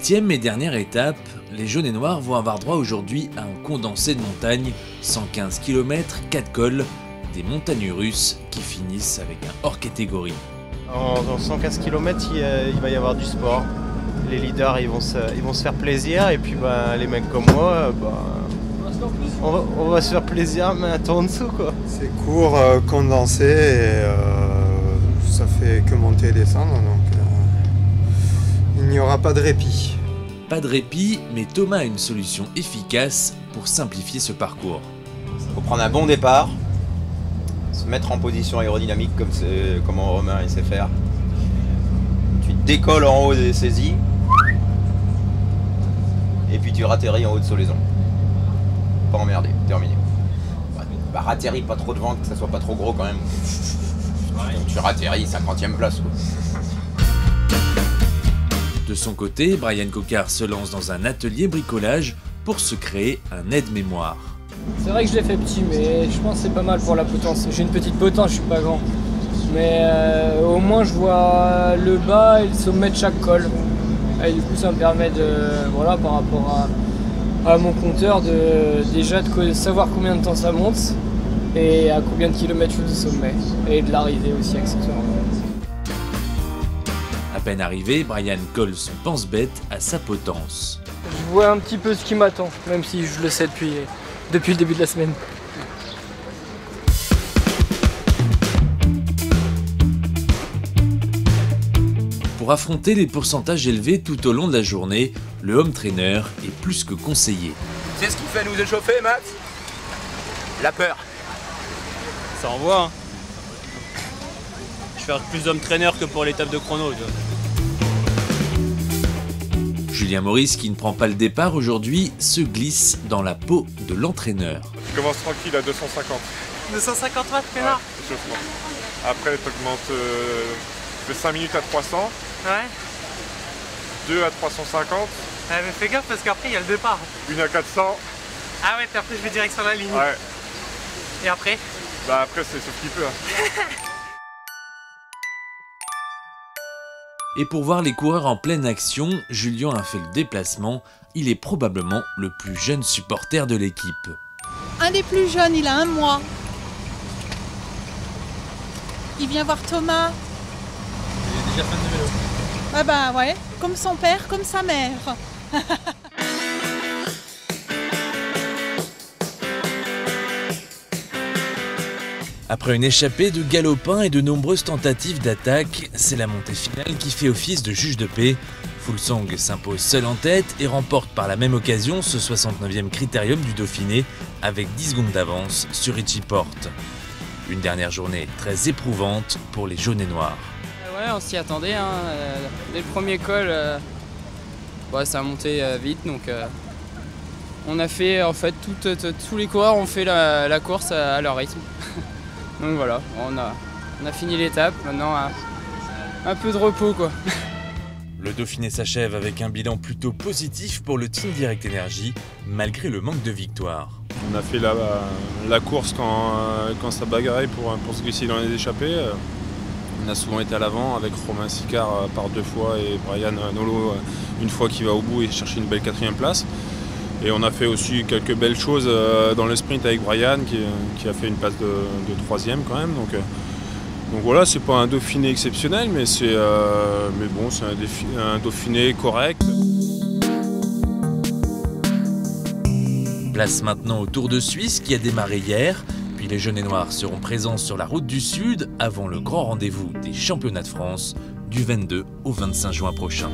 8e et dernière étape, les jaunes et noirs vont avoir droit aujourd'hui à un condensé de montagne, 115 km, 4 cols, des montagnes russes qui finissent avec un hors catégorie. En 115 km, il va y avoir du sport. Les leaders ils vont se faire plaisir et puis les mecs comme moi, on va se faire plaisir mais un temps en dessous quoi. C'est court, condensé et ça fait que monter et descendre, donc il n'y aura pas de répit. Pas de répit, mais Thomas a une solution efficace pour simplifier ce parcours. Il faut prendre un bon départ, se mettre en position aérodynamique comme Romain il sait faire. Tu décolles en haut des saisies et puis tu ratterris en haut de Solaison. Pas emmerdé, terminé. Ratterris pas trop de vent, que ça soit pas trop gros quand même. Donc tu ratterris 50e place quoi. De son côté, Brian Coquard se lance dans un atelier bricolage pour se créer un aide-mémoire. C'est vrai que je l'ai fait petit, mais je pense que c'est pas mal pour la potence. J'ai une petite potence, je suis pas grand. Mais au moins je vois le bas et le sommet de chaque col. Et du coup ça me permet de, voilà, par rapport à mon compteur, déjà de savoir combien de temps ça monte et à combien de kilomètres je suis du sommet. Et de l'arrivée aussi accessoirement. À peine arrivé, Brian colle son pense-bête à sa potence. Je vois un petit peu ce qui m'attend, même si je le sais depuis le début de la semaine. Pour affronter les pourcentages élevés tout au long de la journée, le home trainer est plus que conseillé. C'est ce qui fait nous échauffer, Max? La peur. Ça envoie, hein. Je fais plus d'home trainer que pour l'étape de chrono. Tu vois. Julien Maurice, qui ne prend pas le départ aujourd'hui, se glisse dans la peau de l'entraîneur. Tu commences tranquille à 250. 250 watts, Pénard. Échauffement. Après, tu augmentes de 5 minutes à 300. Ouais. 2 à 350. Mais fais gaffe parce qu'après il y a le départ. 1 à 400. Ah ouais, puis après je vais direct sur la ligne. Ouais. Et après? Bah après c'est sauf qu'il peut. Hein. Et pour voir les coureurs en pleine action, Julien a fait le déplacement. Il est probablement le plus jeune supporter de l'équipe. Un des plus jeunes, il a 1 mois. Il vient voir Thomas. Il est déjà fan de vélo. Ah bah ouais, comme son père, comme sa mère. Après une échappée de galopins et de nombreuses tentatives d'attaque, c'est la montée finale qui fait office de juge de paix. Fuglsang s'impose seul en tête et remporte par la même occasion ce 69e critérium du Dauphiné avec 10 secondes d'avance sur Richie Porte. Une dernière journée très éprouvante pour les jaunes et noirs. Ouais, on s'y attendait, hein. Dès le premier col, ça a monté vite, donc on a fait, en fait, tous les coureurs ont fait la course à leur rythme. Donc voilà, on a fini l'étape, maintenant un peu de repos quoi. Le Dauphiné s'achève avec un bilan plutôt positif pour le Team Direct Energy, malgré le manque de victoires. On a fait la course quand ça bagarrait pour se glisser dans les échappées. On a souvent été à l'avant avec Romain Sicard par 2 fois et Brian Nolo une fois qui va au bout et chercher une belle 4e place. Et on a fait aussi quelques belles choses dans le sprint avec Brian qui a fait une place de 3e quand même. Donc voilà, c'est pas un Dauphiné exceptionnel, mais bon, c'est un Dauphiné correct. Place maintenant au Tour de Suisse qui a démarré hier, puis les jaunes et noirs seront présents sur la route du Sud avant le grand rendez-vous des championnats de France du 22 au 25 juin prochain.